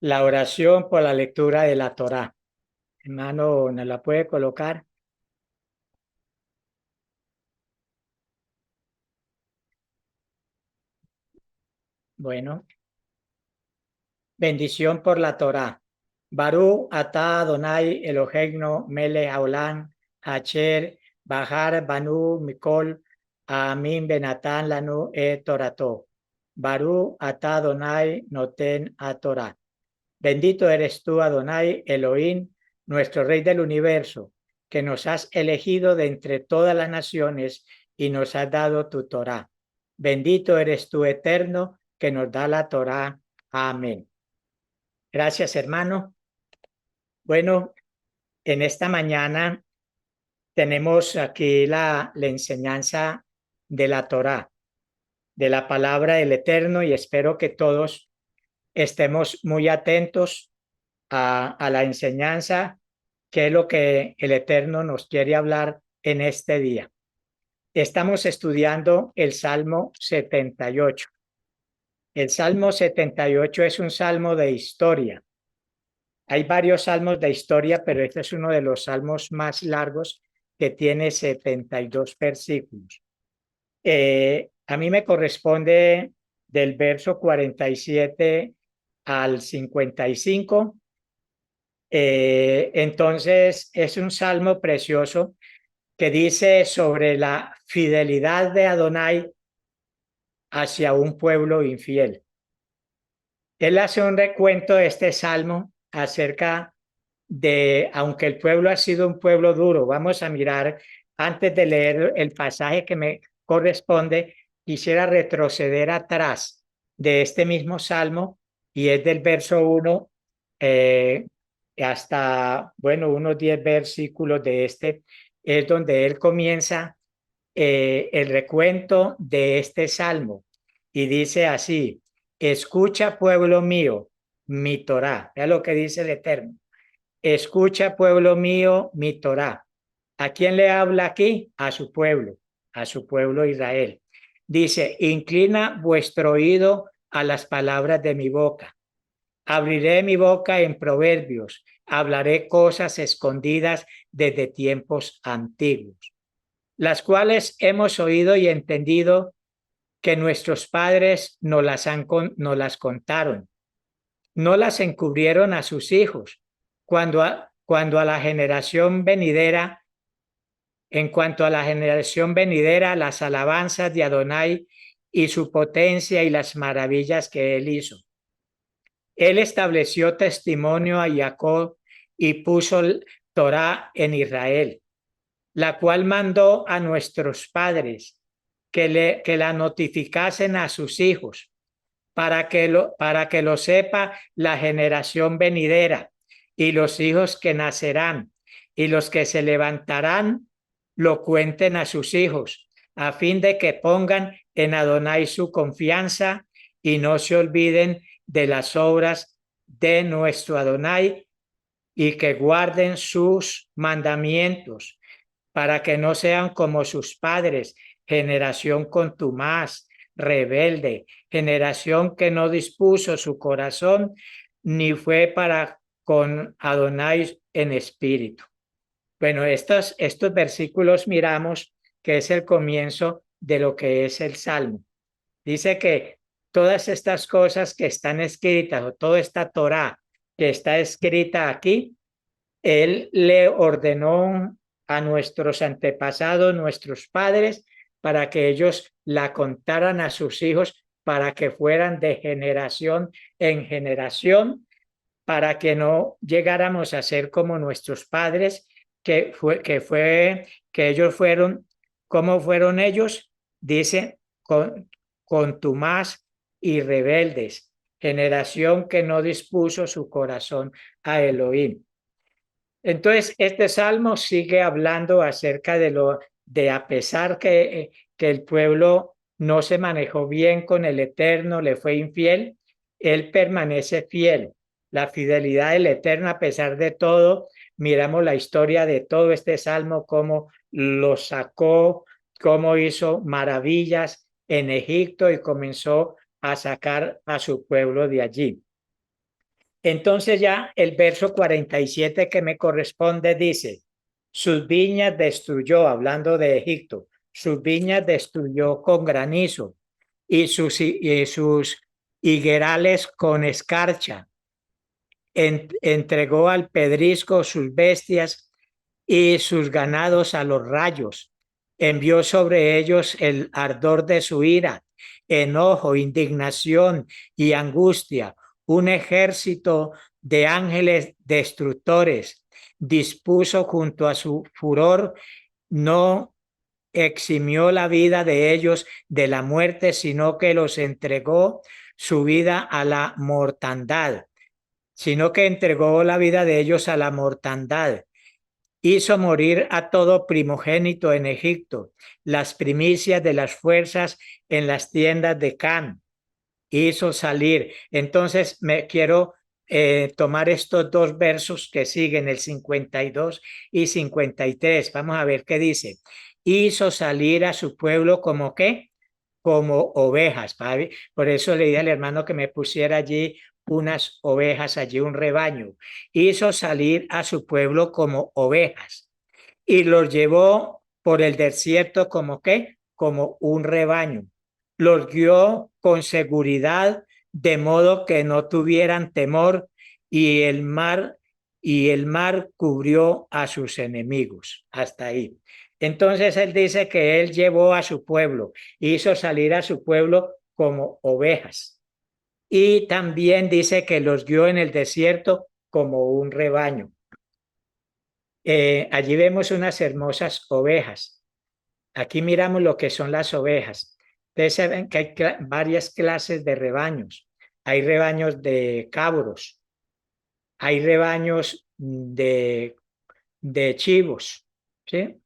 La oración por la lectura de la Torá. Hermano, ¿nos la puede colocar? Bueno, bendición por la Torá. Barú atá Adonai Eloheinu melech haolam asher bahar banu mikol amin benatan lanu torato. Barú atá Adonai noten a Torá. Bendito eres tú, Adonai Elohim, nuestro Rey del universo, que nos has elegido de entre todas las naciones y nos has dado tu Torá. Bendito eres tú, eterno, que nos da la Torá. Amén. Gracias, hermano. Bueno, en esta mañana tenemos aquí la enseñanza de la Torá, de la palabra del Eterno, y espero que todos estemos muy atentos a la enseñanza, que es lo que el Eterno nos quiere hablar en este día. Estamos estudiando el Salmo 78. El Salmo 78 es un salmo de historia. Hay varios salmos de historia, pero este es uno de los salmos más largos, que tiene 72 versículos. A mí me corresponde del verso 47 al 55. Entonces es un salmo precioso que dice sobre la fidelidad de Adonai hacia un pueblo infiel. Él hace un recuento de este salmo acerca de, aunque el pueblo ha sido un pueblo duro. Vamos a mirar, antes de leer el pasaje que me corresponde, quisiera retroceder atrás de este mismo salmo, y es del verso 1 hasta, bueno, unos 10 versículos de este, es donde él comienza el recuento de este salmo, y dice así: escucha, pueblo mío, mi Torá. Vea lo que dice el Eterno. Escucha, pueblo mío, mi Torá. ¿A quién le habla aquí? A su pueblo Israel. Dice: inclina vuestro oído a las palabras de mi boca. Abriré mi boca en proverbios, hablaré cosas escondidas desde tiempos antiguos, las cuales hemos oído y entendido, que nuestros padres nos las contaron, no las encubrieron a sus hijos, cuando a la generación venidera, en cuanto a la generación venidera, las alabanzas de Adonai y su potencia y las maravillas que él hizo. Él estableció testimonio a Jacob y puso Torá en Israel, la cual mandó a nuestros padres que la notificasen a sus hijos, para que lo sepa la generación venidera y los hijos que nacerán, y los que se levantarán lo cuenten a sus hijos, a fin de que pongan en Adonai su confianza y no se olviden de las obras de nuestro Adonai, y que guarden sus mandamientos, para que no sean como sus padres, generación contumaz, rebelde, generación que no dispuso su corazón ni fue para con Adonai en espíritu. Bueno, estos versículos miramos que es el comienzo de lo que es el Salmo. Dice que todas estas cosas que están escritas, o toda esta Torá que está escrita aquí, él le ordenó a nuestros antepasados, nuestros padres, para que ellos la contaran a sus hijos, para que fueran de generación en generación, para que no llegáramos a ser como nuestros padres, que ellos fueron. ¿Cómo fueron ellos? Dice: contumaz y rebeldes, generación que no dispuso su corazón a Elohim. Entonces, este salmo sigue hablando acerca de a pesar que el pueblo no se manejó bien con el Eterno, le fue infiel, él permanece fiel. La fidelidad del Eterno, a pesar de todo. Miramos la historia de todo este salmo, cómo lo sacó, cómo hizo maravillas en Egipto y comenzó a sacar a su pueblo de allí. Entonces ya el verso 47 que me corresponde dice, sus viñas destruyó, hablando de Egipto, sus viñas destruyó con granizo y sus higuerales con escarcha. Entregó al pedrisco sus bestias y sus ganados a los rayos. Envió sobre ellos el ardor de su ira, enojo, indignación y angustia, un ejército de ángeles destructores. Dispuso junto a su furor, no eximió la vida de ellos de la muerte, sino que los entregó su vida a la mortandad, sino que entregó la vida de ellos a la mortandad. Hizo morir a todo primogénito en Egipto, las primicias de las fuerzas en las tiendas de Can. Hizo salir. Entonces me quiero tomar estos dos versos que siguen, el 52 y 53. Vamos a ver qué dice. Hizo salir a su pueblo como qué, como ovejas. Por eso le dije al hermano que me pusiera allí unas ovejas, allí un rebaño. Hizo salir a su pueblo como ovejas y los llevó por el desierto como qué, como un rebaño. Los guió con seguridad de modo que no tuvieran temor y el mar cubrió a sus enemigos. Hasta ahí. Entonces él dice que él llevó a su pueblo, hizo salir a su pueblo como ovejas. Y también dice que los guió en el desierto como un rebaño. Allí vemos unas hermosas ovejas. Aquí miramos lo que son las ovejas. Ustedes saben que hay varias clases de rebaños. Hay rebaños de cabros, hay rebaños de chivos, ¿sí?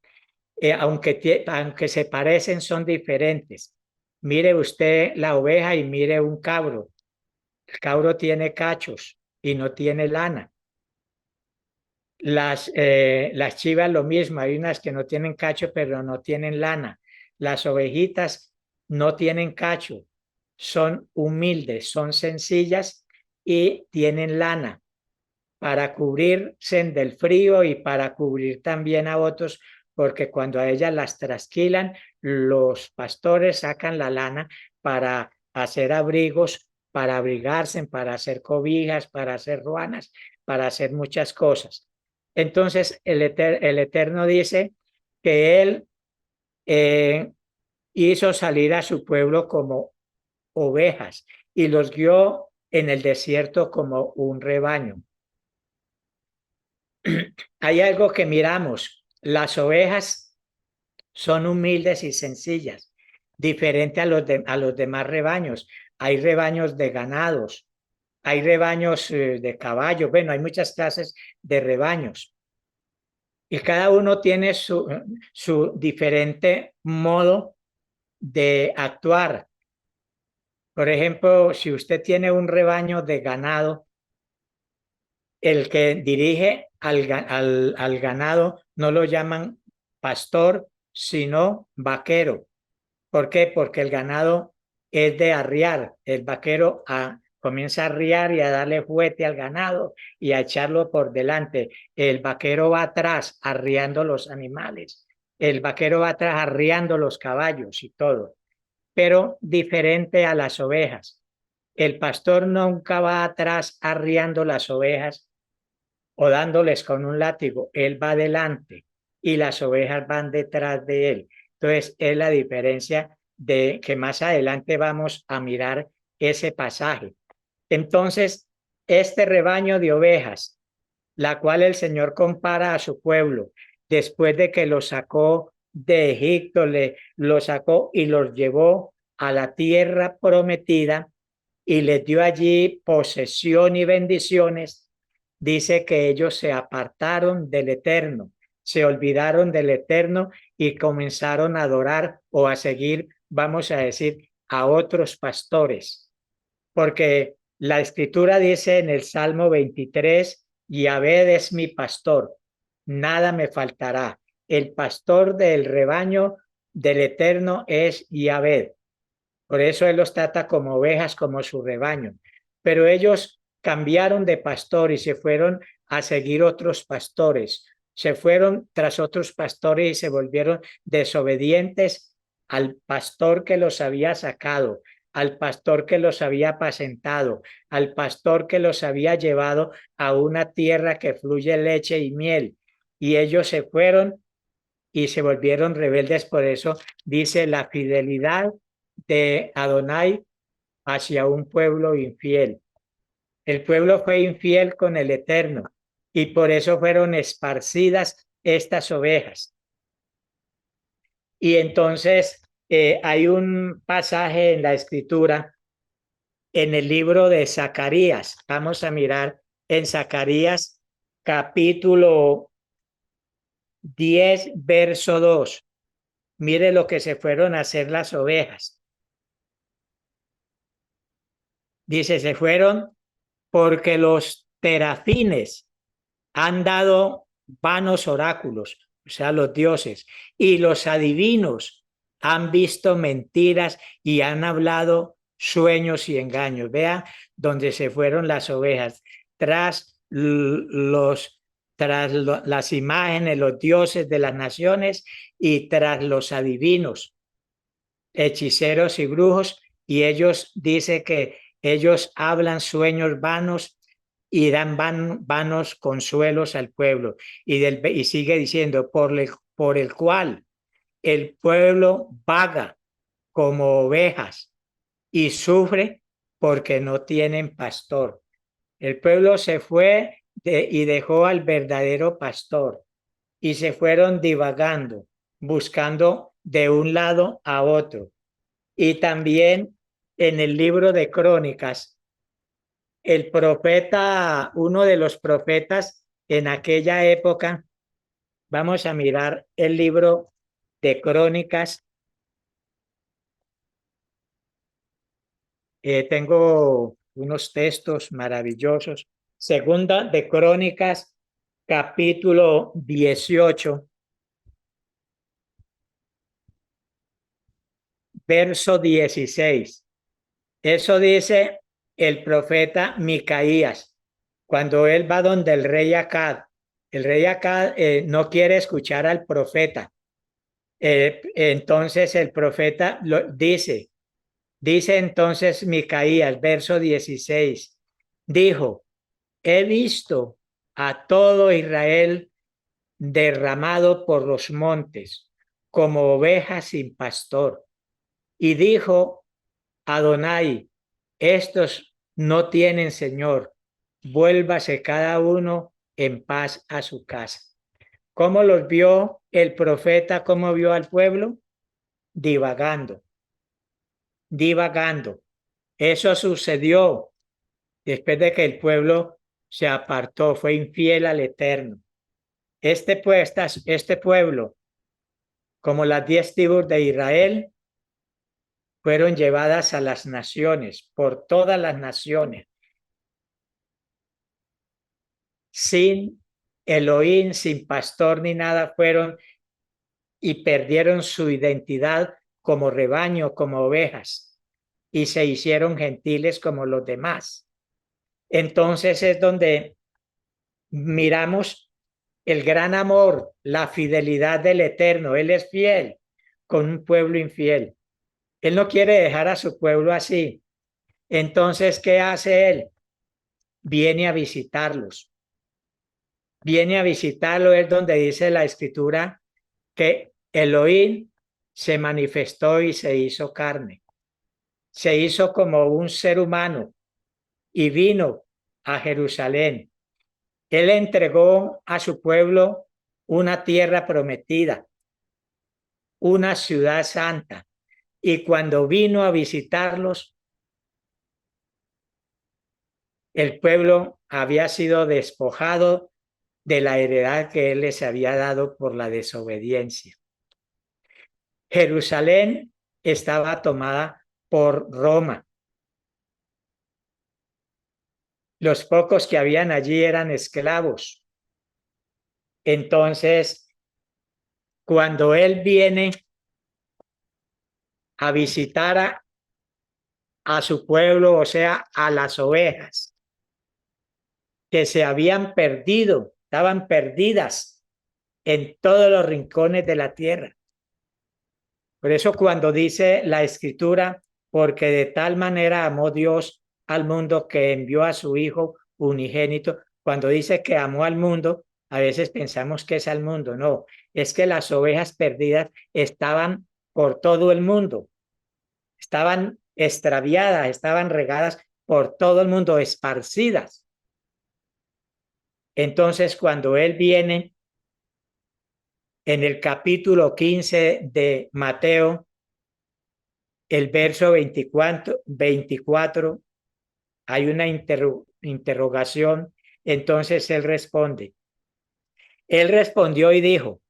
Aunque se parecen, son diferentes. Mire usted la oveja y mire un cabro. El cabro tiene cachos y no tiene lana. Las chivas lo mismo, hay unas que no tienen cacho pero no tienen lana. Las ovejitas no tienen cacho, son humildes, son sencillas y tienen lana para cubrirse del frío y para cubrir también a otros, porque cuando a ellas las trasquilan, los pastores sacan la lana para hacer abrigos, para abrigarse, para hacer cobijas, para hacer ruanas, para hacer muchas cosas. Entonces el Eterno dice que Él hizo salir a su pueblo como ovejas y los guió en el desierto como un rebaño. Hay algo que miramos, las ovejas son humildes y sencillas, diferente a los demás rebaños. Hay rebaños de ganados, hay rebaños de caballos, bueno, hay muchas clases de rebaños y cada uno tiene su diferente modo de actuar. Por ejemplo, si usted tiene un rebaño de ganado, el que dirige al ganado no lo llaman pastor, sino vaquero. ¿Por qué? Porque el ganado es de arriar. El vaquero comienza a arriar y a darle fuete al ganado y a echarlo por delante. El vaquero va atrás arriando los animales. El vaquero va atrás arriando los caballos y todo. Pero diferente a las ovejas. El pastor nunca va atrás arriando las ovejas o dándoles con un látigo, él va adelante y las ovejas van detrás de él. Entonces, es la diferencia de que más adelante vamos a mirar ese pasaje. Entonces, este rebaño de ovejas, la cual el Señor compara a su pueblo, después de que lo sacó de Egipto, lo sacó y los llevó a la tierra prometida y les dio allí posesión y bendiciones. Dice que ellos se apartaron del Eterno, se olvidaron del Eterno y comenzaron a adorar o a seguir, vamos a decir, a otros pastores. Porque la escritura dice en el Salmo 23, Yahvé es mi pastor, nada me faltará. El pastor del rebaño del Eterno es Yahvé. Por eso él los trata como ovejas, como su rebaño. Pero ellos cambiaron de pastor y se fueron a seguir otros pastores. Se fueron tras otros pastores y se volvieron desobedientes al pastor que los había sacado, al pastor que los había apacentado, al pastor que los había llevado a una tierra que fluye leche y miel. Y ellos se fueron y se volvieron rebeldes. Por eso dice la fidelidad de Adonai hacia un pueblo infiel. El pueblo fue infiel con el Eterno y por eso fueron esparcidas estas ovejas. Y entonces hay un pasaje en la escritura, en el libro de Zacarías. Vamos a mirar en Zacarías capítulo 10, verso 2. Mire lo que se fueron a hacer las ovejas. Dice, se fueron porque los terafines han dado vanos oráculos, o sea, los dioses, y los adivinos han visto mentiras y han hablado sueños y engaños. Vea donde se fueron las ovejas, tras las imágenes, los dioses de las naciones y tras los adivinos, hechiceros y brujos, y ellos dice que ellos hablan sueños vanos y dan vanos consuelos al pueblo. Y sigue diciendo, por el cual el pueblo vaga como ovejas y sufre porque no tienen pastor. El pueblo se fue y dejó al verdadero pastor y se fueron divagando, buscando de un lado a otro. Y también en el libro de Crónicas, el profeta, uno de los profetas en aquella época, vamos a mirar el libro de Crónicas. Tengo unos textos maravillosos. Segunda de Crónicas, capítulo 18, verso 16. Eso dice el profeta Micaías, cuando él va donde el rey Acab. El rey Acab no quiere escuchar al profeta. Entonces el profeta dice entonces Micaías, verso 16, dijo, he visto a todo Israel derramado por los montes, como ovejas sin pastor. Y dijo Adonai, estos no tienen Señor, vuélvase cada uno en paz a su casa. ¿Cómo los vio el profeta? ¿Cómo vio al pueblo? Divagando, divagando. Eso sucedió después de que el pueblo se apartó, fue infiel al Eterno. Este pueblo, como las 10 tribus de Israel, fueron llevadas a las naciones, por todas las naciones, sin Elohim, sin pastor ni nada, fueron y perdieron su identidad como rebaño, como ovejas, y se hicieron gentiles como los demás. Entonces es donde miramos el gran amor, la fidelidad del Eterno. Él es fiel con un pueblo infiel. Él no quiere dejar a su pueblo así. Entonces, ¿qué hace él? Viene a visitarlos. Viene a visitarlo, es donde dice la escritura que Elohim se manifestó y se hizo carne. Se hizo como un ser humano y vino a Jerusalén. Él entregó a su pueblo una tierra prometida, una ciudad santa. Y cuando vino a visitarlos, el pueblo había sido despojado de la heredad que él les había dado por la desobediencia. Jerusalén estaba tomada por Roma. Los pocos que habían allí eran esclavos. Entonces, cuando él viene a visitar a su pueblo, o sea, a las ovejas, que se habían perdido, estaban perdidas en todos los rincones de la tierra. Por eso cuando dice la Escritura, porque de tal manera amó Dios al mundo que envió a su Hijo unigénito, cuando dice que amó al mundo, a veces pensamos que es al mundo, no, es que las ovejas perdidas estaban por todo el mundo, estaban extraviadas, estaban regadas por todo el mundo, esparcidas. Entonces, cuando Él viene en el capítulo 15 de Mateo, el verso 24 hay una interrogación, entonces Él responde. Él respondió y dijo,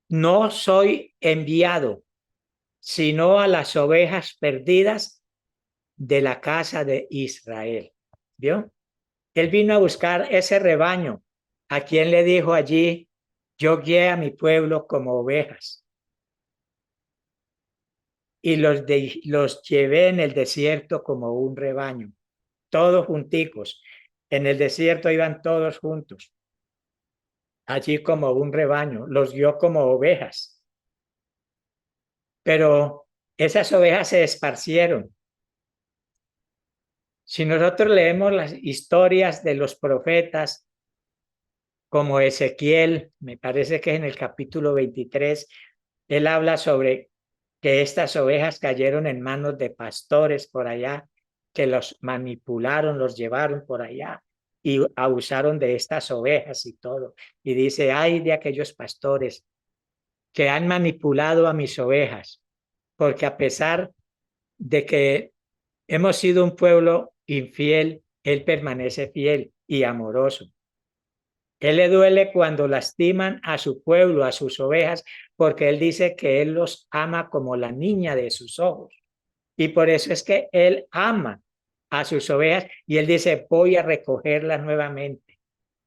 no soy enviado, sino a las ovejas perdidas de la casa de Israel. ¿Vio? Él vino a buscar ese rebaño, a quien le dijo allí, yo guié a mi pueblo como ovejas y los llevé en el desierto como un rebaño, todos junticos. En el desierto iban todos juntos, allí como un rebaño, los guió como ovejas. Pero esas ovejas se esparcieron. Si nosotros leemos las historias de los profetas, como Ezequiel, me parece que es en el capítulo 23, él habla sobre que estas ovejas cayeron en manos de pastores por allá, que los manipularon, los llevaron por allá y abusaron de estas ovejas y todo. Y dice, ay de aquellos pastores que han manipulado a mis ovejas, porque a pesar de que hemos sido un pueblo infiel, Él permanece fiel y amoroso. Él le duele cuando lastiman a su pueblo, a sus ovejas, porque Él dice que Él los ama como la niña de sus ojos. Y por eso es que Él ama a sus ovejas y Él dice, voy a recogerlas nuevamente.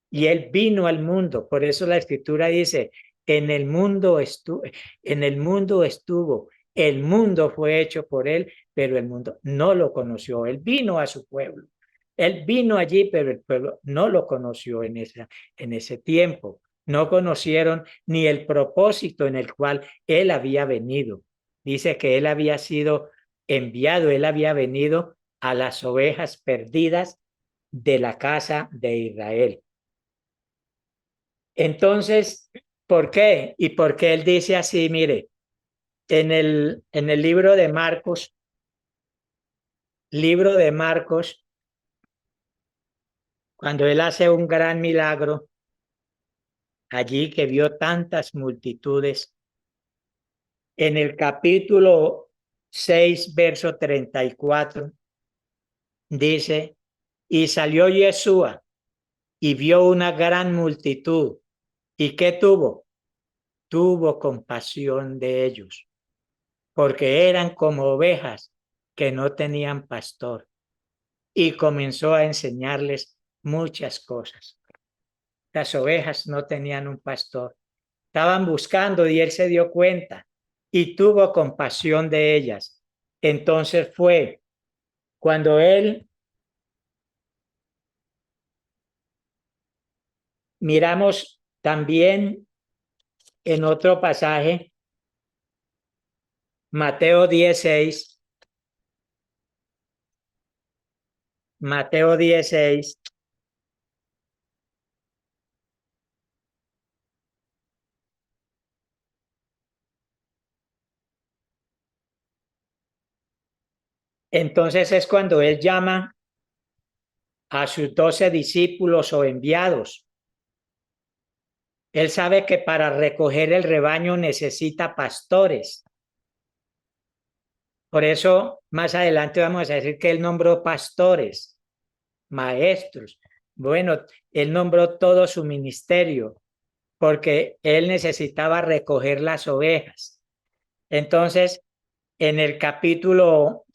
Y Él vino al mundo. Por eso la Escritura dice, en el mundo estuvo, el mundo fue hecho por Él, pero el mundo no lo conoció. Él vino a su pueblo. Él vino allí, pero el pueblo no lo conoció en ese tiempo. No conocieron ni el propósito en el cual Él había venido. Dice que Él había sido enviado, Él había venido a las ovejas perdidas de la casa de Israel. Entonces, ¿por qué? Y porque Él dice así, mire, en el libro de Marcos, cuando Él hace un gran milagro, allí que vio tantas multitudes, en el capítulo 6, verso 34, dice, y salió Yeshua y vio una gran multitud. ¿Y qué tuvo? Tuvo compasión de ellos, porque eran como ovejas que no tenían pastor. Y comenzó a enseñarles muchas cosas. Las ovejas no tenían un pastor. Estaban buscando y él se dio cuenta y tuvo compasión de ellas. Entonces fue cuando él, miramos también en otro pasaje, Mateo 16, Mateo 16. Entonces es cuando él llama a sus 12 discípulos o enviados. Él sabe que para recoger el rebaño necesita pastores. Por eso más adelante vamos a decir que él nombró pastores, maestros. Bueno, él nombró todo su ministerio porque él necesitaba recoger las ovejas. Entonces, en el capítulo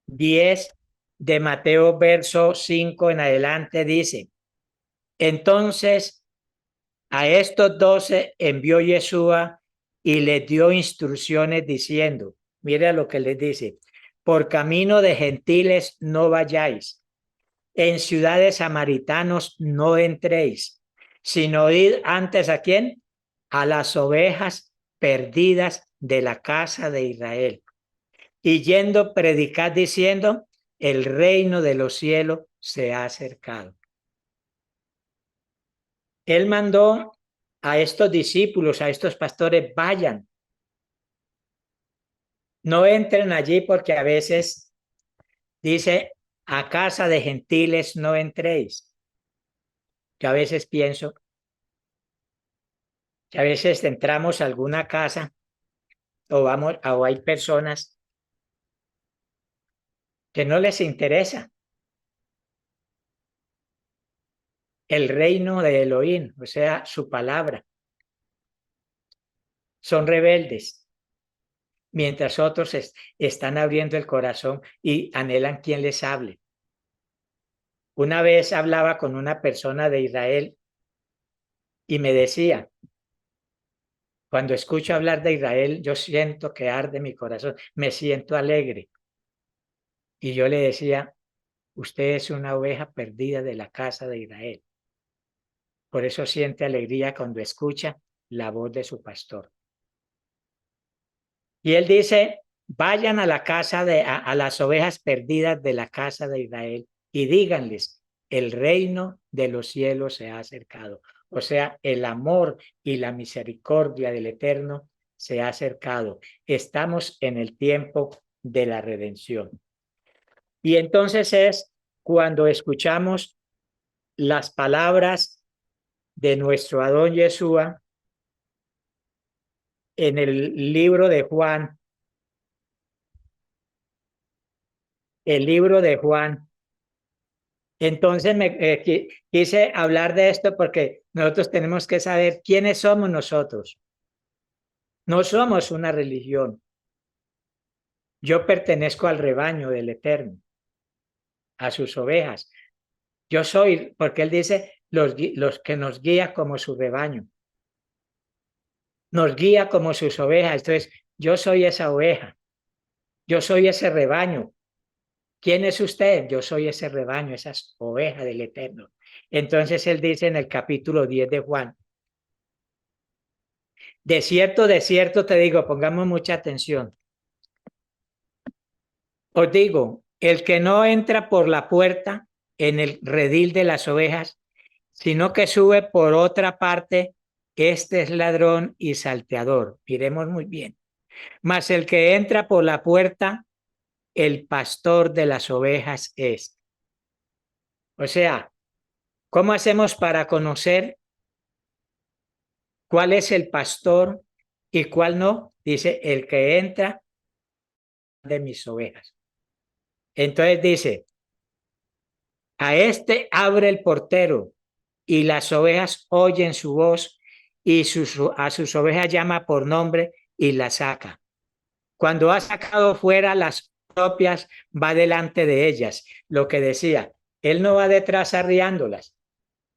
10 de Mateo, verso 5 en adelante, dice, entonces a estos 12 envió Yeshua y les dio instrucciones diciendo, mire lo que les dice, por camino de gentiles no vayáis, en ciudades samaritanos no entréis, sino id antes ¿a quién? A las ovejas perdidas de la casa de Israel. Y yendo, predicad diciendo, el reino de los cielos se ha acercado. Él mandó a estos discípulos, a estos pastores, vayan. No entren allí porque a veces dice, a casa de gentiles no entréis. Yo a veces pienso que a veces entramos a alguna casa o hay personas que no les interesa el reino de Elohim, o sea, su palabra. Son rebeldes, mientras otros están abriendo el corazón y anhelan quien les hable. Una vez hablaba con una persona de Israel y me decía, cuando escucho hablar de Israel, yo siento que arde mi corazón, me siento alegre. Y yo le decía, usted es una oveja perdida de la casa de Israel. Por eso siente alegría cuando escucha la voz de su pastor. Y él dice, vayan a la casa a las ovejas perdidas de la casa de Israel y díganles, el reino de los cielos se ha acercado. O sea, el amor y la misericordia del Eterno se ha acercado. Estamos en el tiempo de la redención. Y entonces es cuando escuchamos las palabras de nuestro Adón Yeshua en el libro de Juan, el libro de Juan. Entonces quise hablar de esto porque nosotros tenemos que saber quiénes somos nosotros. No somos una religión. Yo pertenezco al rebaño del Eterno, a sus ovejas. Yo soy, porque Él dice, los que nos guía como su rebaño. Nos guía como sus ovejas. Entonces, yo soy esa oveja. Yo soy ese rebaño. ¿Quién es usted? Yo soy ese rebaño, esas ovejas del Eterno. Entonces Él dice en el capítulo 10 de Juan, de cierto te digo, pongamos mucha atención. Os digo, el que no entra por la puerta en el redil de las ovejas, sino que sube por otra parte, este es ladrón y salteador. Miremos muy bien. Mas el que entra por la puerta, el pastor de las ovejas es. O sea, ¿cómo hacemos para conocer cuál es el pastor y cuál no? Dice, el que entra de mis ovejas. Entonces dice, a este abre el portero y las ovejas oyen su voz y a sus ovejas llama por nombre y las saca. Cuando ha sacado fuera las propias, va delante de ellas. Lo que decía, él no va detrás arriándolas.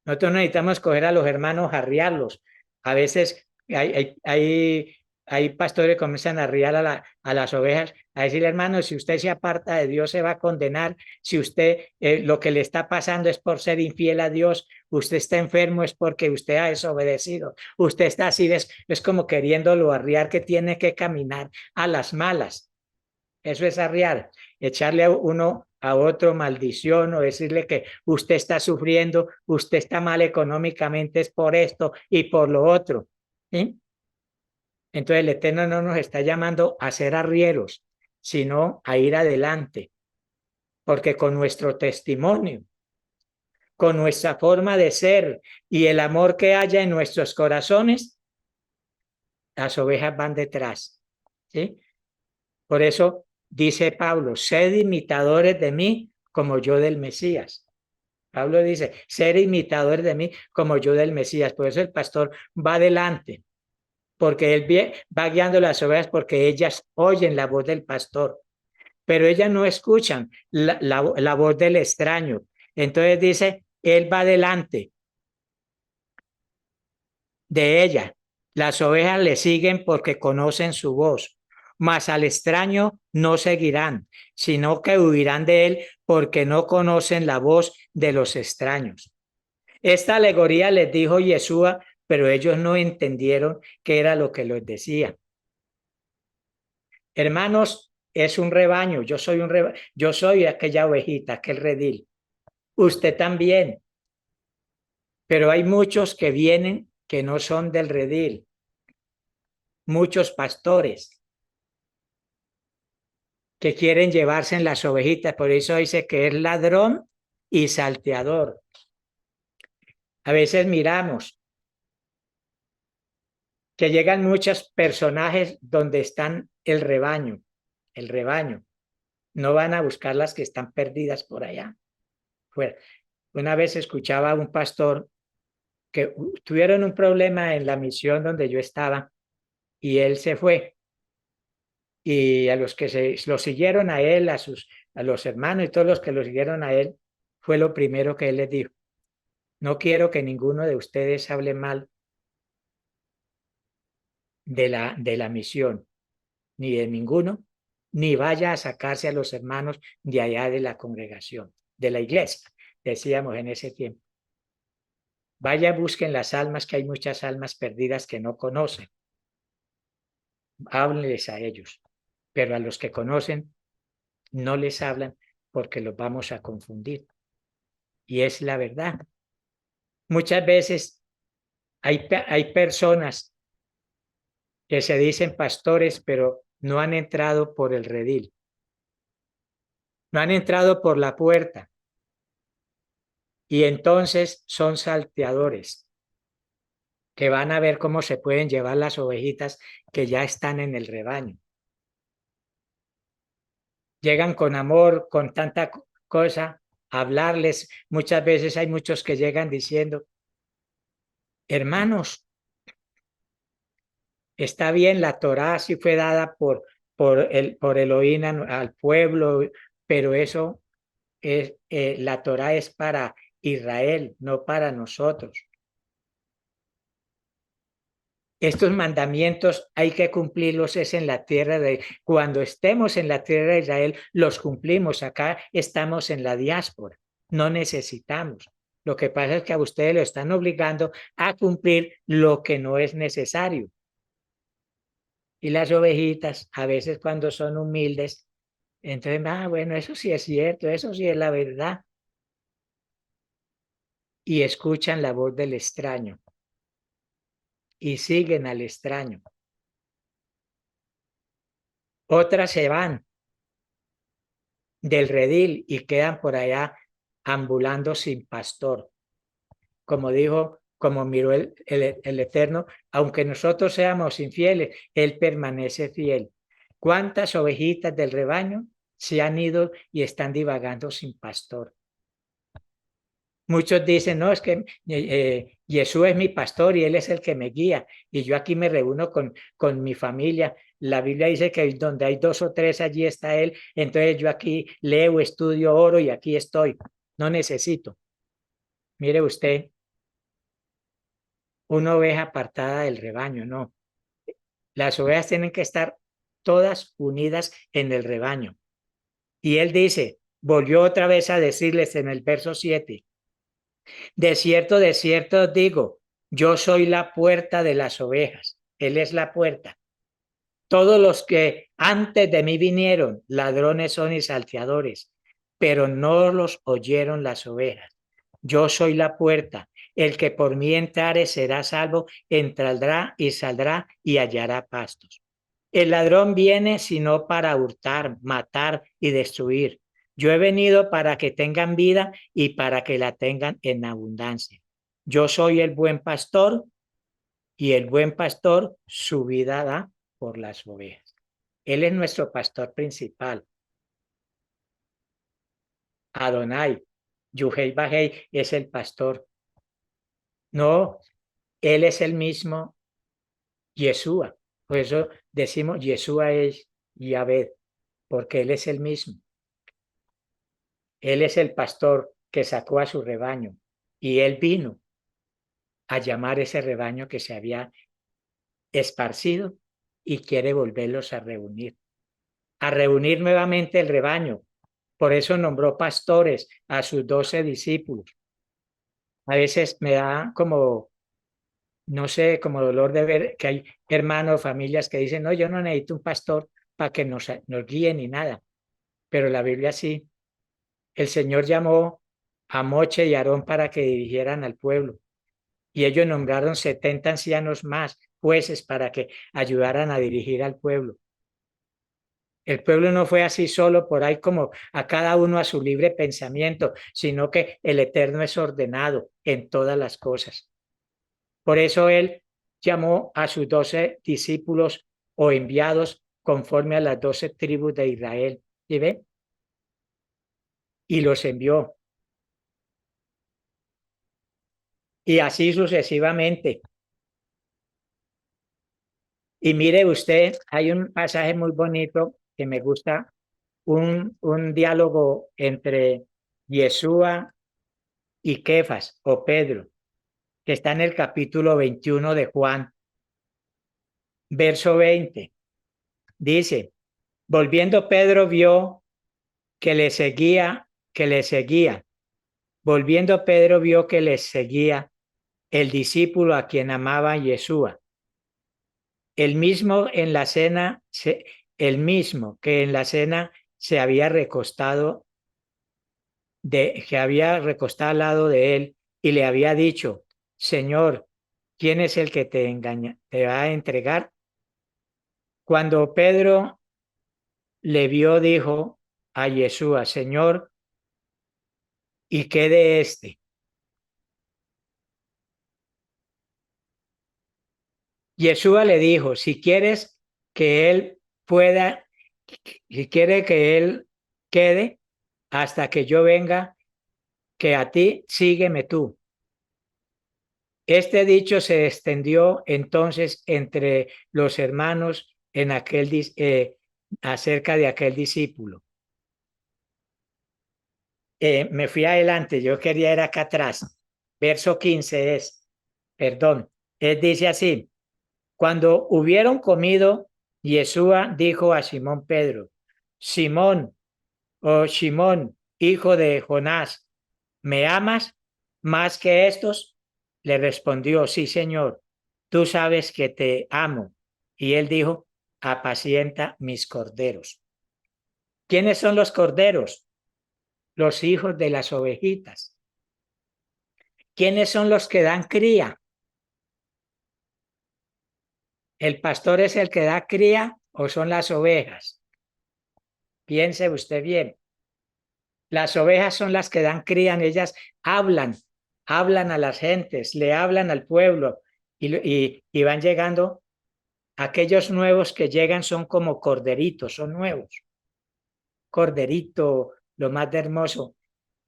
Nosotros necesitamos coger a los hermanos, arriarlos. A veces hay pastores que comienzan a arriar a las ovejas, a decirle, hermano, si usted se aparta de Dios se va a condenar. Si usted lo que le está pasando es por ser infiel a Dios, usted está enfermo es porque usted ha desobedecido. Usted está así, es como queriéndolo arriar que tiene que caminar a las malas. Eso es arriar, echarle a uno a otro maldición o decirle que usted está sufriendo, usted está mal económicamente, es por esto y por lo otro. ¿Sí? Entonces el Eterno no nos está llamando a ser arrieros, sino a ir adelante, porque con nuestro testimonio, con nuestra forma de ser y el amor que haya en nuestros corazones, las ovejas van detrás. ¿Sí? Por eso dice Pablo, sed imitadores de mí como yo del Mesías. Pablo dice, ser imitadores de mí como yo del Mesías. Por eso el pastor va adelante, porque él va guiando las ovejas porque ellas oyen la voz del pastor, pero ellas no escuchan la voz del extraño. Entonces dice, él va adelante de ella. Las ovejas le siguen porque conocen su voz. mas al extraño no seguirán, sino que huirán de él porque no conocen la voz de los extraños. Esta alegoría les dijo Yeshua, pero ellos no entendieron qué era lo que les decía. Hermanos, es un rebaño, yo soy aquella ovejita, aquel redil. Usted también, pero hay muchos que vienen que no son del redil, muchos pastores que quieren llevarse en las ovejitas, por eso dice que es ladrón y salteador. A veces miramos que llegan muchos personajes donde están el rebaño, no van a buscar las que están perdidas por allá. Una vez escuchaba a un pastor que tuvieron un problema en la misión donde yo estaba y él se fue. Y a los que lo siguieron a él, a los hermanos y todos los que lo siguieron a él, fue lo primero que él les dijo. No quiero que ninguno de ustedes hable mal de la misión, ni de ninguno, ni vaya a sacarse a los hermanos de allá de la congregación, de la iglesia, decíamos en ese tiempo. Vaya, busquen las almas, que hay muchas almas perdidas que no conocen. Háblenles a ellos, pero a los que conocen no les hablan porque los vamos a confundir. Y es la verdad. Muchas veces hay personas que se dicen pastores, pero no han entrado por el redil, no han entrado por la puerta y entonces son salteadores que van a ver cómo se pueden llevar las ovejitas que ya están en el rebaño. Llegan con amor, con tanta cosa, a hablarles. Muchas veces hay muchos que llegan diciendo, hermanos, está bien, la Torá sí fue dada por Elohim al pueblo, pero eso es, la Torá es para Israel, no para nosotros. Estos mandamientos hay que cumplirlos es en la tierra de cuando estemos en la tierra de Israel los cumplimos. Acá estamos en la diáspora, no necesitamos. Lo que pasa es que a ustedes lo están obligando a cumplir lo que no es necesario. Y las ovejitas, a veces cuando son humildes, entonces, bueno, eso sí es cierto, eso sí es la verdad. Y escuchan la voz del extraño y siguen al extraño. Otras se van del redil y quedan por allá ambulando sin pastor. Como dijo, como miró el Eterno, aunque nosotros seamos infieles, Él permanece fiel. ¿Cuántas ovejitas del rebaño se han ido y están divagando sin pastor? Muchos dicen, no, es que Jesús es mi pastor y Él es el que me guía. Y yo aquí me reúno con mi familia. La Biblia dice que donde hay 2 o 3, allí está Él. Entonces yo aquí leo, estudio, oro y aquí estoy. No necesito. Mire usted, una oveja apartada del rebaño, no. Las ovejas tienen que estar todas unidas en el rebaño. Y Él dice, volvió otra vez a decirles en el verso 7, de cierto os digo, yo soy la puerta de las ovejas. Él es la puerta. Todos los que antes de mí vinieron, ladrones son y salteadores, pero no los oyeron las ovejas. Yo soy la puerta. El que por mí entrare será salvo, entrará y saldrá y hallará pastos. El ladrón viene sino para hurtar, matar y destruir. Yo he venido para que tengan vida y para que la tengan en abundancia. Yo soy el buen pastor y el buen pastor su vida da por las ovejas. Él es nuestro pastor principal. Adonai, Yuhei Bajei es el pastor. No, él es el mismo Yeshua. Por eso decimos Yeshua es Yahvé, porque él es el mismo. Él es el pastor que sacó a su rebaño y él vino a llamar ese rebaño que se había esparcido y quiere volverlos a reunir nuevamente el rebaño. Por eso nombró pastores a sus 12 discípulos. A veces me da como, no sé, como dolor de ver que hay hermanos, familias que dicen, no, yo no necesito un pastor para que nos guíe ni nada. Pero la Biblia sí. El Señor llamó a Moche y Aarón para que dirigieran al pueblo. Y ellos nombraron 70 ancianos más, jueces, para que ayudaran a dirigir al pueblo. El pueblo no fue así solo por ahí como a cada uno a su libre pensamiento, sino que el Eterno es ordenado en todas las cosas. Por eso él llamó a sus 12 discípulos o enviados conforme a las 12 tribus de Israel. ¿Sí ve? Y los envió. Y así sucesivamente. Y mire usted, hay un pasaje muy bonito que me gusta, un diálogo entre Yeshua y Kefas o Pedro, que está en el capítulo 21 de Juan, verso 20. Dice, volviendo Pedro vio que le seguía. Volviendo Pedro vio que le seguía el discípulo a quien amaba Yeshua. El mismo en la cena, el mismo que en la cena se había recostado que había recostado al lado de él y le había dicho, Señor, ¿quién es el que te engaña, te va a entregar? Cuando Pedro le vio, dijo a Yeshua, Señor, ¿y qué de este? Yeshua le dijo, si quieres que él pueda, si quiere que él quede hasta que yo venga, que a ti sígueme tú. Este dicho se extendió entonces entre los hermanos en acerca de aquel discípulo. Me fui adelante, yo quería ir acá atrás. Verso 15 perdón, dice así, cuando hubieron comido, Yeshua dijo a Simón Pedro, Simón, oh Simón, hijo de Jonás, ¿me amas más que estos? Le respondió, sí, Señor, tú sabes que te amo. Y él dijo, apacienta mis corderos. ¿Quiénes son los corderos? Los hijos de las ovejitas. ¿Quiénes son los que dan cría? ¿El pastor es el que da cría o son las ovejas? Piense usted bien. Las ovejas son las que dan cría, ellas hablan a las gentes, le hablan al pueblo y van llegando. Aquellos nuevos que llegan son como corderitos, son nuevos. Corderito, lo más de hermoso.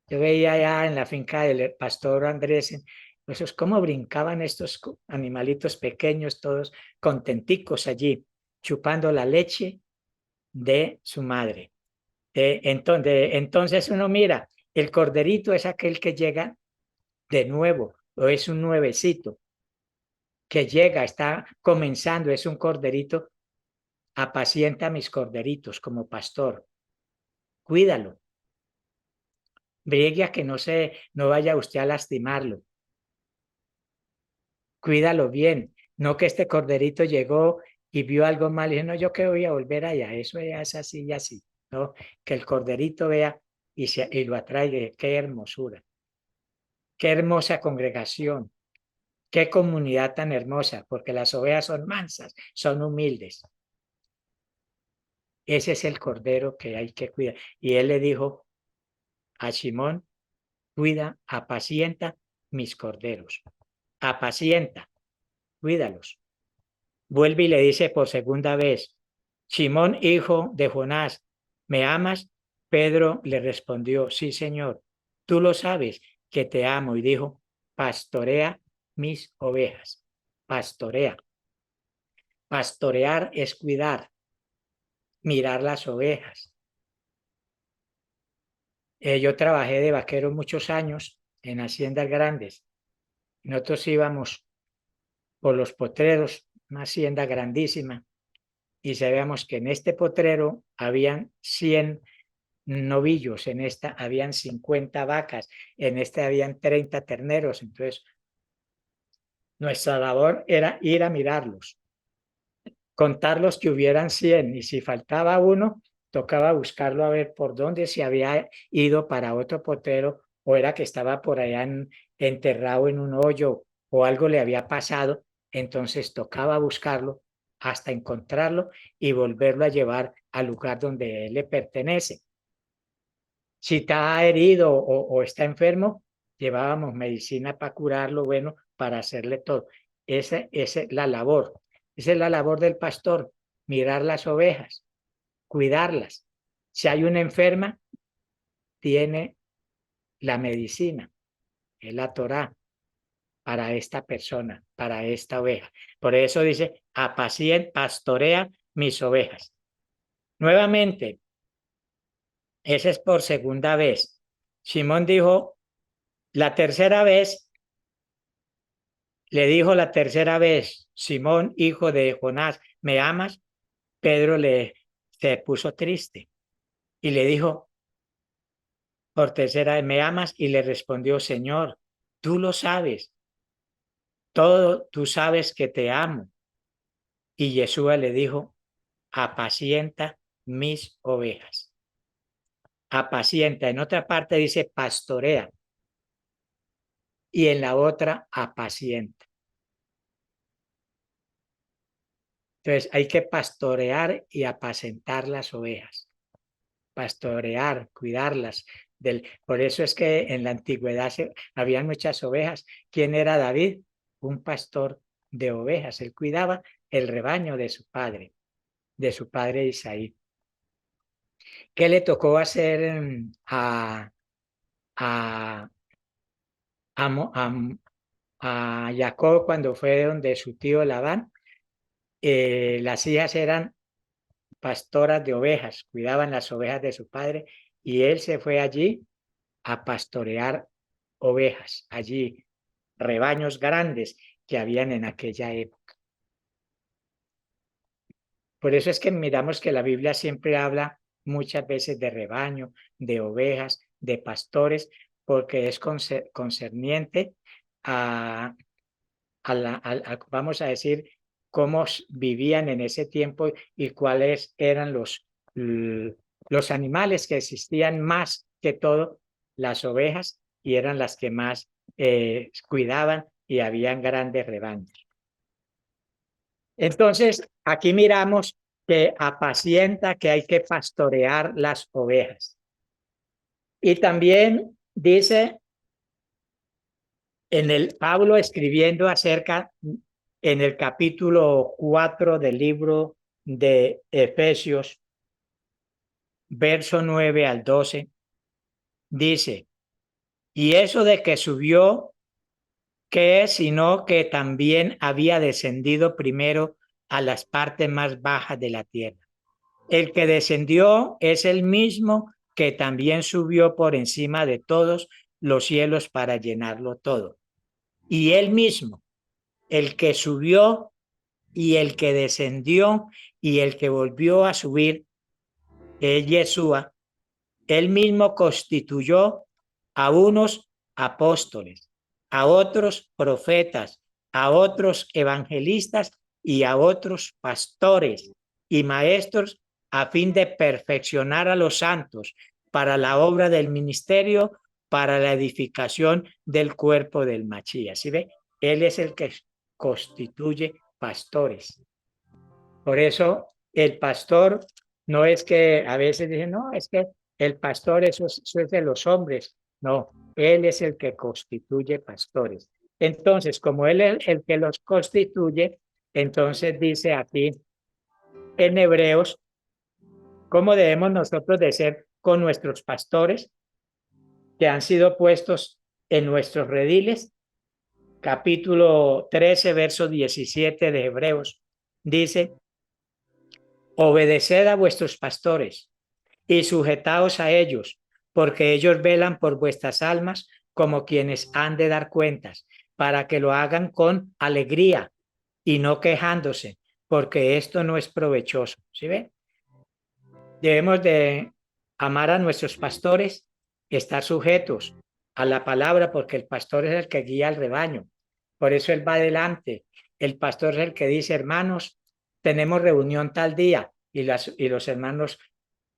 Yo veía allá en la finca del pastor Andrés, pues cómo brincaban estos animalitos pequeños, todos contenticos allí, chupando la leche de su madre. Entonces uno mira, el corderito es aquel que llega de nuevo, o es un nuevecito, que llega, está comenzando, es un corderito, apacienta mis corderitos como pastor, cuídalo, briegue a que no vaya usted a lastimarlo, cuídalo bien, no que este corderito llegó y vio algo mal y dijo, no, yo que voy a volver allá, eso es así y así, ¿no? Que el corderito vea y lo atraiga, qué hermosura, qué hermosa congregación, qué comunidad tan hermosa, porque las ovejas son mansas, son humildes. Ese es el cordero que hay que cuidar. Y él le dijo a Simón, cuida, apacienta mis corderos. Apacienta, cuídalos. Vuelve y le dice por segunda vez, Simón, hijo de Jonás, ¿me amas? Pedro le respondió, sí, Señor, tú lo sabes que te amo. Y dijo, pastorea mis ovejas. Pastorea. Pastorear es cuidar, mirar las ovejas. Yo trabajé de vaquero muchos años en haciendas grandes. Nosotros íbamos por los potreros, una hacienda grandísima, y sabíamos que en este potrero habían 100 novillos, en esta habían 50 vacas, en este habían 30 terneros. Entonces, nuestra labor era ir a mirarlos, contarlos que hubieran 100, y si faltaba uno, tocaba buscarlo a ver por dónde se había ido para otro potrero, o era que estaba por allá enterrado en un hoyo o algo le había pasado. Entonces tocaba buscarlo hasta encontrarlo y volverlo a llevar al lugar donde él le pertenece. Si está herido o está enfermo, llevábamos medicina para curarlo, bueno, para hacerle todo. Esa es la labor. Esa es la labor del pastor, mirar las ovejas, cuidarlas. Si hay una enferma, tiene la medicina, es la Torá para esta persona, para esta oveja. Por eso dice, pastorea mis ovejas. Nuevamente, ese es por segunda vez. Simón dijo, la tercera vez, le dijo la tercera vez, Simón, hijo de Jonás, ¿me amas? Pedro se puso triste y le dijo por tercera vez, ¿me amas? Y le respondió, Señor, tú lo sabes, todo tú sabes que te amo. Y Yeshua le dijo, apacienta mis ovejas. Apacienta, en otra parte dice pastorea y en la otra apacienta. Entonces hay que pastorear y apacentar las ovejas. Pastorear, cuidarlas. Por eso es que en la antigüedad habían muchas ovejas. ¿Quién era David? Un pastor de ovejas. Él cuidaba el rebaño de su padre Isaí. ¿Qué le tocó hacer a, a Jacob cuando fue donde su tío Labán? Las hijas eran pastoras de ovejas, cuidaban las ovejas de su padre, y él se fue allí a pastorear ovejas, allí rebaños grandes que habían en aquella época. Por eso es que miramos que la Biblia siempre habla muchas veces de rebaño, de ovejas, de pastores, porque es concerniente vamos a decir, cómo vivían en ese tiempo y cuáles eran los animales que existían más que todo, las ovejas, y eran las que más cuidaban y habían grandes rebaños. Entonces, aquí miramos que apacienta, que hay que pastorear las ovejas. Y también dice Pablo escribiendo acerca, en el capítulo 4 del libro de Efesios, verso 9 al 12, dice, y eso de que subió, ¿qué es? Sino que también había descendido primero a las partes más bajas de la tierra. El que descendió es el mismo que también subió por encima de todos los cielos para llenarlo todo. Y él mismo, el que subió y el que descendió y el que volvió a subir, es Yeshua, él mismo constituyó a unos apóstoles, a otros profetas, a otros evangelistas y a otros pastores y maestros, a fin de perfeccionar a los santos para la obra del ministerio, para la edificación del cuerpo del Machías. ¿Sí ve? Él es el que constituye pastores. Por eso el pastor no es que a veces dicen, no, es que el pastor eso es de los hombres. No, él es el que constituye pastores. Entonces, como él es el que los constituye, entonces dice aquí en Hebreos, ¿cómo debemos nosotros de ser con nuestros pastores que han sido puestos en nuestros rediles? Capítulo 13, verso 17 de Hebreos, dice, obedeced a vuestros pastores y sujetaos a ellos, porque ellos velan por vuestras almas como quienes han de dar cuentas, para que lo hagan con alegría y no quejándose, porque esto no es provechoso. ¿Sí ven? Debemos de amar a nuestros pastores, estar sujetos a la palabra, porque el pastor es el que guía al rebaño. Por eso él va adelante. El pastor es el que dice, hermanos, tenemos reunión tal día, y los hermanos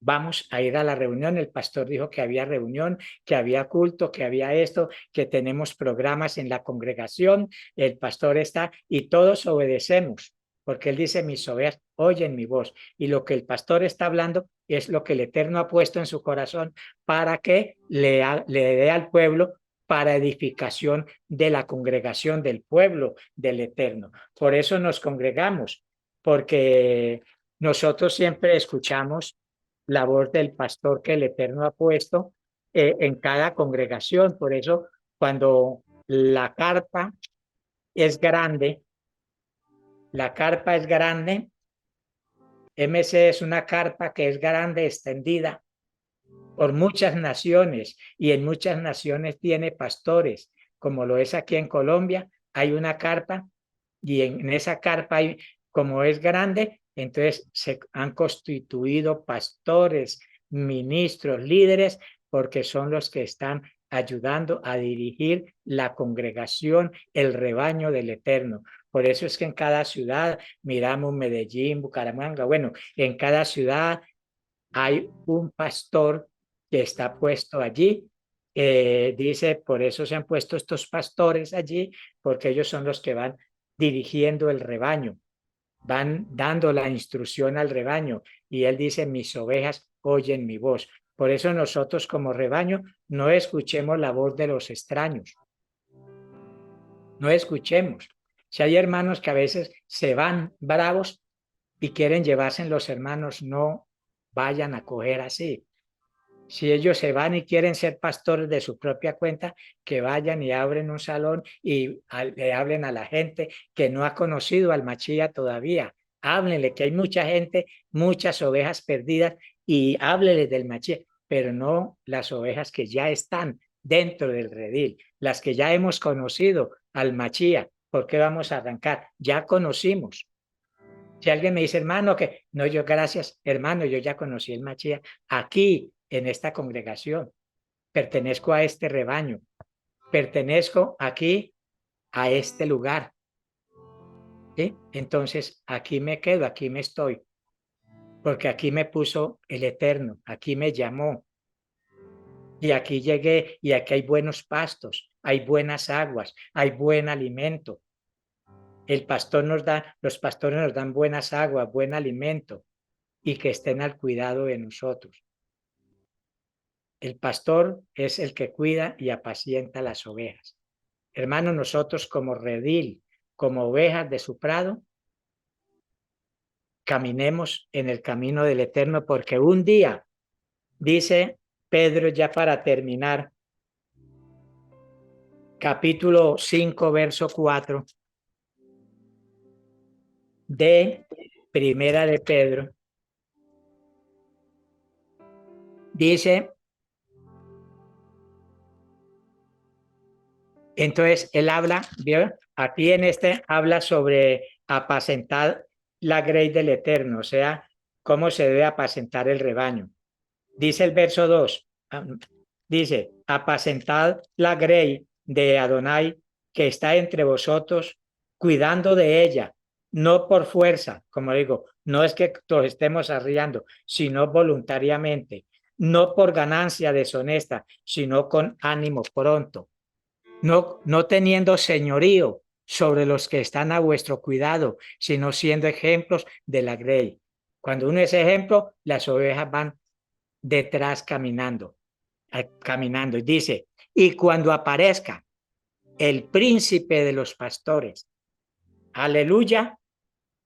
vamos a ir a la reunión. El pastor dijo que había reunión, que había culto, que había esto, que tenemos programas en la congregación. El pastor está y todos obedecemos, porque él dice, mis ovejas oyen mi voz. Y lo que el pastor está hablando es lo que el Eterno ha puesto en su corazón para que le dé al pueblo para edificación de la congregación del pueblo del Eterno. Por eso nos congregamos, porque nosotros siempre escuchamos la voz del pastor que el Eterno ha puesto en cada congregación. Por eso, cuando la carpa es grande, MC es una carpa que es grande, extendida por muchas naciones, y en muchas naciones tiene pastores, como lo es aquí en Colombia. Hay una carpa, y en esa carpa hay, como es grande, entonces se han constituido pastores, ministros, líderes, porque son los que están ayudando a dirigir la congregación, el rebaño del Eterno. Por eso es que en cada ciudad, miramos Medellín, Bucaramanga, bueno, en cada ciudad hay un pastor que está puesto allí. Dice, por eso se han puesto estos pastores allí, porque ellos son los que van dirigiendo el rebaño, van dando la instrucción al rebaño. Y él dice, mis ovejas oyen mi voz. Por eso nosotros como rebaño no escuchemos la voz de los extraños, no escuchemos. Si hay hermanos que a veces se van bravos y quieren llevarse en los hermanos, no vayan a coger así. Si ellos se van y quieren ser pastores de su propia cuenta, que vayan y abren un salón y le hablen a la gente que no ha conocido al Machía todavía. Háblenle que hay mucha gente, muchas ovejas perdidas, y háblenle del Machía, pero no las ovejas que ya están dentro del redil, las que ya hemos conocido al Machía. ¿Por qué vamos a arrancar? Ya conocimos. Si alguien me dice, hermano, que no, yo gracias, hermano, yo ya conocí el Machía aquí en esta congregación, pertenezco a este rebaño, pertenezco aquí a este lugar. ¿Sí? Entonces, aquí me quedo, aquí me estoy, porque aquí me puso el Eterno, aquí me llamó, y aquí llegué, y aquí hay buenos pastos, hay buenas aguas, hay buen alimento. El pastor nos da, los pastores nos dan buenas aguas, buen alimento, y que estén al cuidado de nosotros. El pastor es el que cuida y apacienta las ovejas. Hermanos, nosotros como redil, como ovejas de su prado, caminemos en el camino del Eterno, porque un día, dice Pedro, ya para terminar, capítulo 5, verso 4 de Primera de Pedro, dice, entonces él habla, ¿vio? Aquí en este habla sobre apacentar la grey del Eterno, o sea, cómo se debe apacentar el rebaño. Dice el verso 2, dice, apacentad la grey de Adonai que está entre vosotros, cuidando de ella, no por fuerza, como digo, no es que todos estemos arriando, sino voluntariamente, no por ganancia deshonesta, sino con ánimo pronto, no teniendo señorío sobre los que están a vuestro cuidado, sino siendo ejemplos de la grey. Cuando uno es ejemplo, las ovejas van detrás caminando, caminando. Y dice, y cuando aparezca el príncipe de los pastores, aleluya,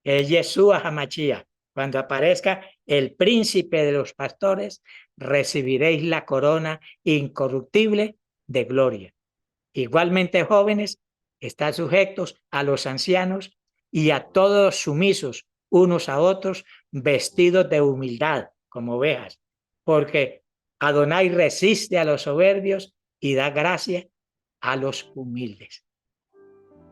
es Yeshua Hamachía. Cuando aparezca el príncipe de los pastores, recibiréis la corona incorruptible de gloria. Igualmente, jóvenes, están sujetos a los ancianos y a todos sumisos unos a otros, vestidos de humildad como ovejas, porque Adonai resiste a los soberbios y da gracia a los humildes.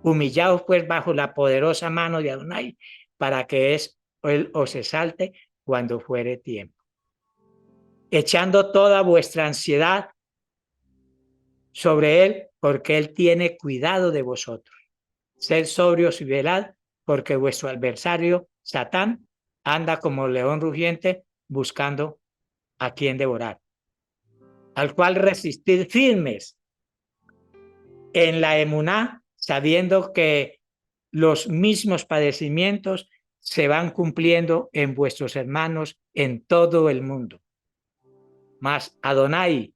Humillaos pues bajo la poderosa mano de Adonai, para que él os exalte cuando fuere tiempo. Echando toda vuestra ansiedad sobre él, porque él tiene cuidado de vosotros. Sed sobrios y velad, porque vuestro adversario, Satán, anda como león rugiente buscando a quien devorar, al cual resistid firmes en la emuná, sabiendo que los mismos padecimientos se van cumpliendo en vuestros hermanos en todo el mundo. Mas Adonai,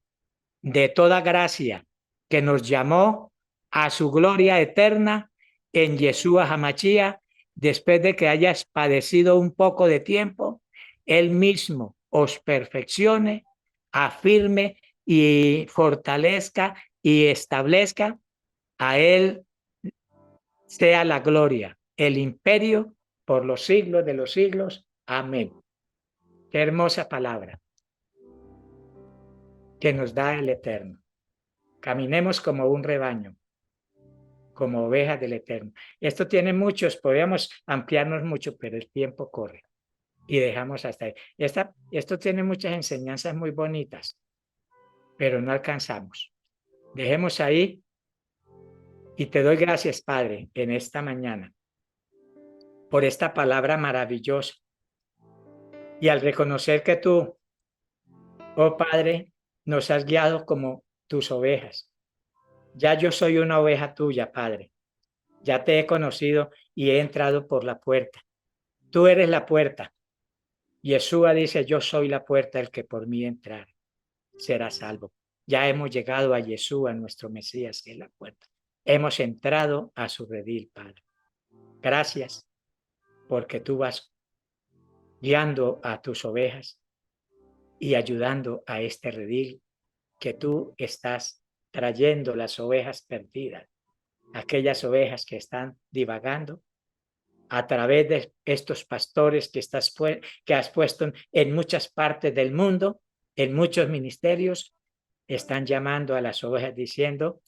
de toda gracia, que nos llamó a su gloria eterna en Yeshua Hamashia, después de que hayas padecido un poco de tiempo, él mismo os perfeccione, afirme y fortalezca y establezca. A él sea la gloria, el imperio por los siglos de los siglos. Amén. Qué hermosa palabra que nos da el Eterno. Caminemos como un rebaño, como ovejas del Eterno. Esto tiene muchos, podríamos ampliarnos mucho, pero el tiempo corre y dejamos hasta ahí. Esto tiene muchas enseñanzas muy bonitas, pero no alcanzamos. Dejemos ahí y te doy gracias, Padre, en esta mañana por esta palabra maravillosa. Y al reconocer que tú, oh Padre, nos has guiado como tus ovejas. Ya yo soy una oveja tuya, Padre. Ya te he conocido y he entrado por la puerta. Tú eres la puerta. Yeshua dice, yo soy la puerta, el que por mí entrar será salvo. Ya hemos llegado a Yeshua, nuestro Mesías, que es la puerta. Hemos entrado a su redil, Padre. Gracias, porque tú vas guiando a tus ovejas y ayudando a este redil que tú estás trayendo las ovejas perdidas, aquellas ovejas que están divagando a través de estos pastores que has puesto en muchas partes del mundo, en muchos ministerios, están llamando a las ovejas diciendo,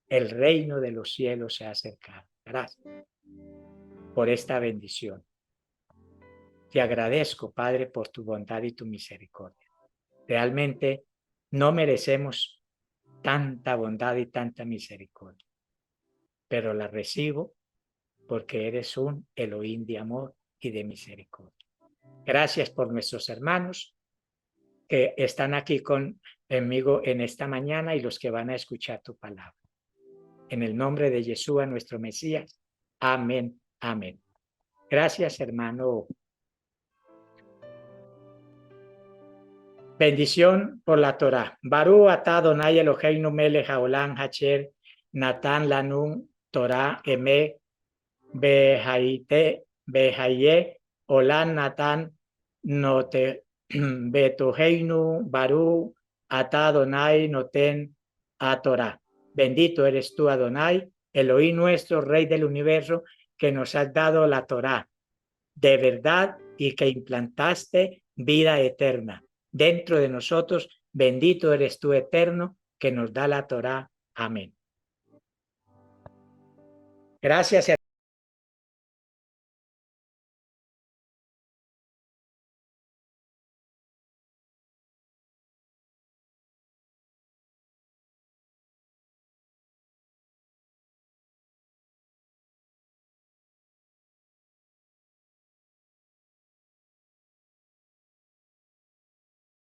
el reino de los cielos se ha acercado. Gracias por esta bendición. Te agradezco, Padre, por tu bondad y tu misericordia. Realmente no merecemos tanta bondad y tanta misericordia, pero la recibo porque eres un Elohim de amor y de misericordia. Gracias por nuestros hermanos que están aquí conmigo en esta mañana y los que van a escuchar tu palabra. En el nombre de Yeshua, nuestro Mesías. Amén, amén. Gracias, hermano. Bendición por la Torah. Baruch atah Adonai Eloheinu melech haolam hacher natan lanu Torah emet behaye olam natan note betoheinu baruch atah Adonai noten a Torah. Bendito eres tú, Adonai, Elohim nuestro, Rey del universo, que nos has dado la Torah de verdad y que implantaste vida eterna dentro de nosotros. Bendito eres tú, eterno, que nos da la Torah. Amén. Gracias.